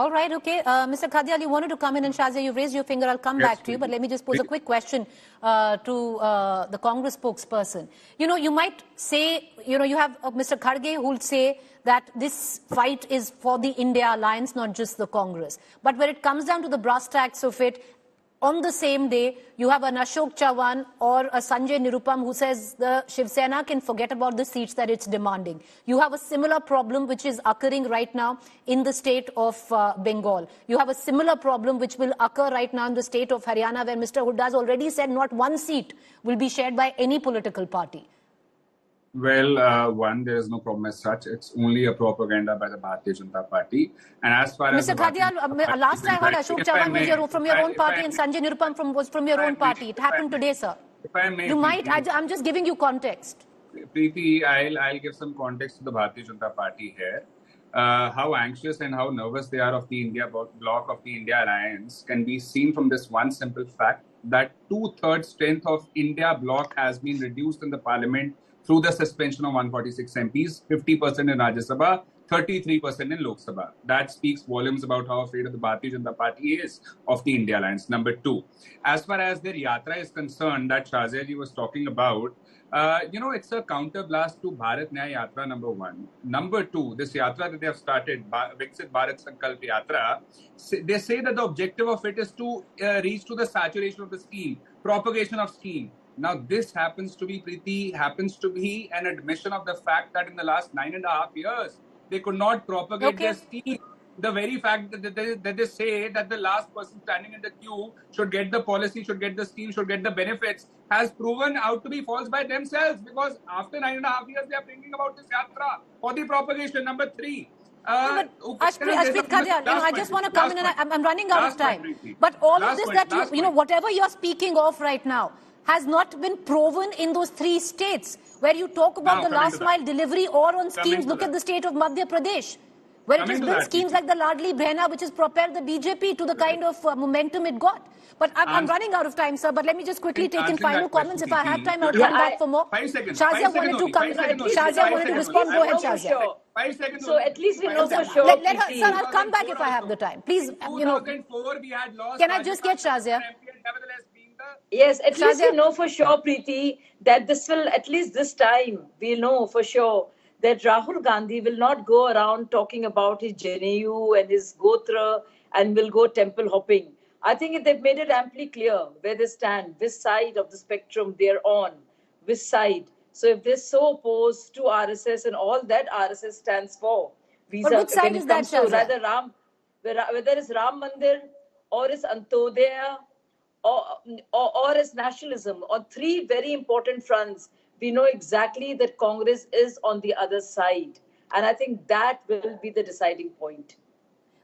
All right, okay. Mr. Khadial, you wanted to come in, and Shazia, you've raised your finger. I'll come back to you, but let me just pose a quick question to the Congress spokesperson. You might say, you have Mr. Kharge who will say that this fight is for the India alliance, not just the Congress. But when it comes down to the brass tacks of it, on the same day, you have an Ashok Chavan or a Sanjay Nirupam who says the Shiv Sena can forget about the seats that it's demanding. You have a similar problem which is occurring right now in the state of Bengal. You have a similar problem which will occur right now in the state of Haryana, where Mr. Hooda has already said not one seat will be shared by any political party. Well, one, there is no problem as such. It's only a propaganda by the Bharatiya Janata Party. And as far as Mr. Khadial, last I heard Ashok Chavan was from your own party and Sanjay Nirupam was from your own party. It happened today, sir. If I may, I'm just giving you context. Preeti, I'll give some context to the Bharatiya Janata Party here. How anxious and how nervous they are of the India bloc of the India alliance can be seen from this one simple fact that 2/3 strength of India bloc has been reduced in the parliament through the suspension of 146 MPs, 50% in Rajya Sabha, 33% in Lok Sabha. That speaks volumes about how afraid of the Bharatiya Janata Party is of the India alliance. Number two, as far as their yatra is concerned, that Shazia ji was talking about, it's a counter blast to Bharat Nyaya Yatra, number one. Number two, this yatra that they have started, Viksit Bharat Sankalp Yatra, they say that the objective of it is to reach to the saturation of the scheme, propagation of scheme. Now, this happens to be, Preeti, an admission of the fact that in the last 9.5 years, they could not propagate their scheme. The very fact that they say that the last person standing in the queue should get the policy, should get the scheme, should get the benefits, has proven out to be false by themselves, because after 9.5 years, they are thinking about this yatra for the propagation. Number three. Ashpreet Khadial, I just want to come in, and I'm running out of time. But all of this that whatever you're speaking of right now has not been proven in those 3 states where you talk about the last mile delivery or on schemes. Look at the state of Madhya Pradesh, where it has been schemes like the Ladli Behna, which has propelled the BJP to the kind of momentum it got. But I'm running out of time, sir. But let me just quickly take in final comments. If I have time, I'll come back for more. 5 seconds. Shazia wanted to come. Shazia wanted to respond. Go ahead, Shazia. 5 seconds. So at least we know for sure. Let her, sir, I'll come back if I have the time. Please, 2004, we had lost. Can I just get Shazia? Yes, at least we know for sure, Preeti, that this will, at least this time, we know for sure that Rahul Gandhi will not go around talking about his Janeyu and his Gotra and will go temple hopping. I think they've made it amply clear where they stand, which side of the spectrum they're on, which side. So if they're so opposed to RSS and all that RSS stands for, but which side is that, Shazia? Whether it's Ram Mandir or it's Antodaya, or as nationalism, on 3 very important fronts, we know exactly that Congress is on the other side. And I think that will be the deciding point.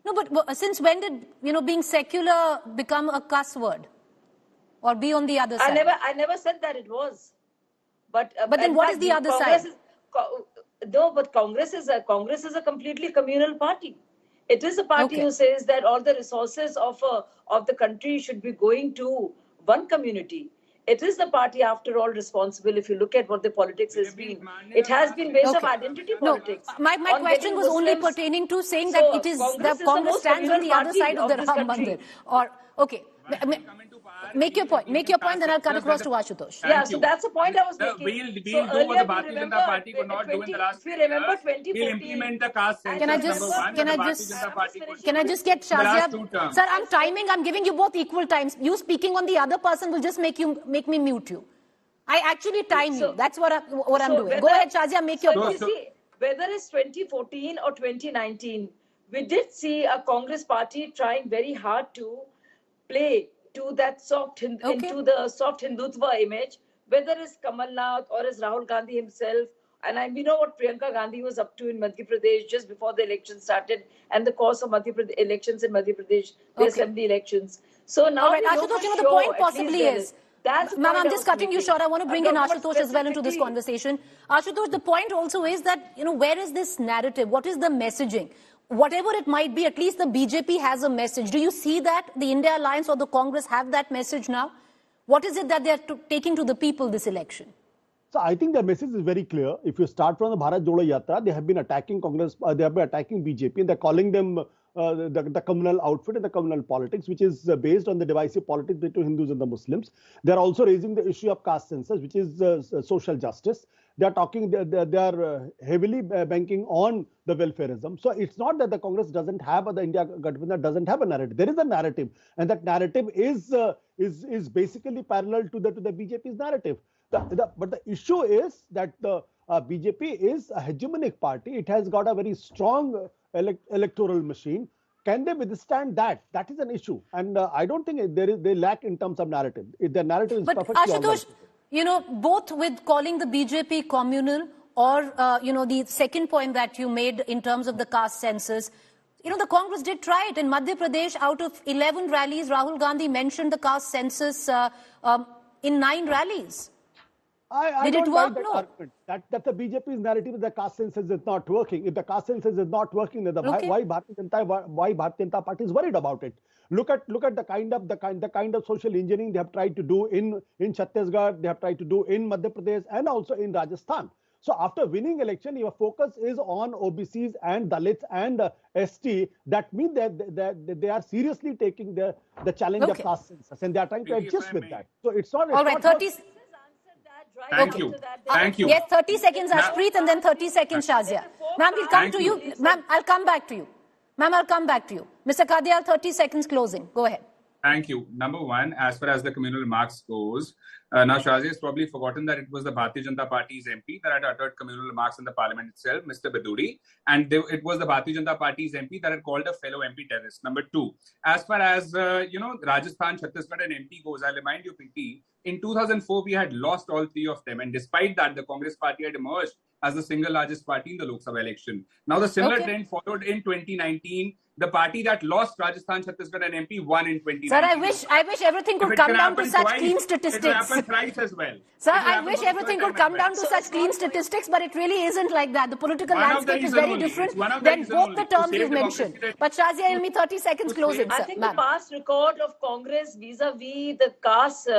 No, but since when did, being secular become a cuss word? Or be on the other side? I never said that it was. But then what is the other side? But Congress is a completely communal party. It is a party who says that all the resources of the country should be going to one community. It is the party, after all, responsible. If you look at what the politics has been, it has been based on identity politics. My question was only pertaining to saying that it is the Congress stands on the other side of the Ram Mandir. Make your point, then I'll cut across to Ashutosh. So that's the point I was making. We'll do what the Bharatiya Janata Party could not do in the last 20 remember 2014. We'll implement the caste census. Can I just get Shazia? Sir, I'm timing. I'm giving you both equal times. You speaking on the other person will just make me mute you. I actually time you. That's what I'm doing. Go ahead, Shazia, make your point. Whether it's 2014 or 2019, we did see a Congress party trying very hard to play to that into the soft Hindutva image, whether it's Kamal Nath or it's Rahul Gandhi himself. And we know what Priyanka Gandhi was up to in Madhya Pradesh just before the election started and the course of elections in Madhya Pradesh, the assembly elections. So now Ashutosh, the point possibly is, ma'am, I'm just cutting you short. I want to bring in Ashutosh as well into this conversation. Ashutosh, the point also is that, where is this narrative? What is the messaging? Whatever it might be, at least the BJP has a message. Do you see that the India Alliance or the Congress have that message now? What is it that they are taking to the people this election? So I think the message is very clear. If you start from the Bharat Jodha Yatra, they have been attacking Congress, they have been attacking BJP, and they're calling them the communal outfit and the communal politics, which is based on the divisive politics between Hindus and the Muslims. They're also raising the issue of caste census, which is social justice. They are heavily banking on the welfareism. So it's not that the Congress doesn't have, or the India government doesn't have a narrative. There is a narrative, and that narrative is basically parallel to the BJP's narrative. But the issue is that the BJP is a hegemonic party. It has got a very strong electoral machine. Can they withstand that? That is an issue, and I don't think they lack in terms of narrative. Their narrative is perfectly Ashutosh, you know, both with calling the BJP communal or you know, the second point that you made in terms of the caste census, you know, the Congress did try it in Madhya Pradesh. Out of 11 rallies, Rahul Gandhi mentioned the caste census in 9 rallies. I don't buy that argument. That's the BJP's narrative. The caste census is not working. If the caste census is not working, then why Bharatiya Janata Party is worried about it? Look at the kind of social engineering they have tried to do in Chhattisgarh, they have tried to do in Madhya Pradesh, and also in Rajasthan. So after winning election, your focus is on OBCs and Dalits and ST. That means that they are seriously taking the challenge of caste census, and they are trying to adjust with that. So it's not. All right, 30. Thank you. Thank you. Yes, 30 seconds, Ashpreet, and then 30 seconds, Shazia. Ma'am, we'll come to you. Ma'am, I'll come back to you. Ma'am, I'll come back to you. Mr. Kadial, 30 seconds closing. Go ahead. Thank you. Number one, as far as the communal remarks goes, now Shazia has probably forgotten that it was the Bharatiya Janata Party's MP that had uttered communal remarks in the parliament itself, Mr. Baduri, and it was the Bharatiya Janata Party's MP that had called a fellow MP terrorist. Number two, as far as Rajasthan, Chhattisgarh and MP goes, I'll remind you, Pinky, in 2004 we had lost all 3 of them, and despite that, the Congress Party had emerged as the single largest party in the Lok Sabha election. Now the similar trend followed in 2019. The party that lost Rajasthan, Chhattisgarh and MP won in 2019. Sir, I wish everything could come down to such clean statistics. It will happen thrice as well. Sir, I wish everything could come down to such clean statistics, but it really isn't like that. The political landscape is very different than both the terms you've mentioned. But Shazia Ilmi, 30 seconds closing, sir. I think the past record of Congress vis-a-vis the caste,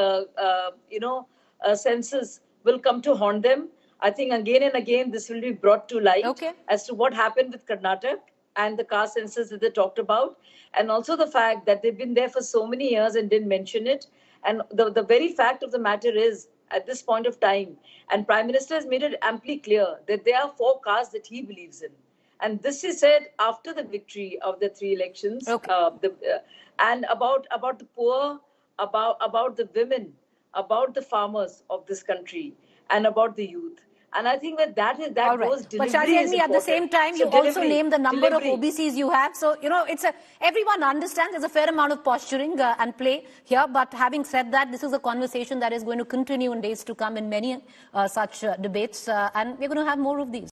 census will come to haunt them. I think again and again this will be brought to light as to what happened with Karnataka and the caste census that they talked about, and also the fact that they've been there for so many years and didn't mention it. And the very fact of the matter is, at this point of time, and Prime Minister has made it amply clear that there are 4 castes that he believes in. And this is said after the victory of the 3 elections, and about the poor, about the women, about the farmers of this country, and about the youth. And I think that goes delivery. But Shazia, at the same time, you also name the number of OBCs you have. So, you know, everyone understands there's a fair amount of posturing and play here. But having said that, this is a conversation that is going to continue in days to come in many such debates. And we're going to have more of these.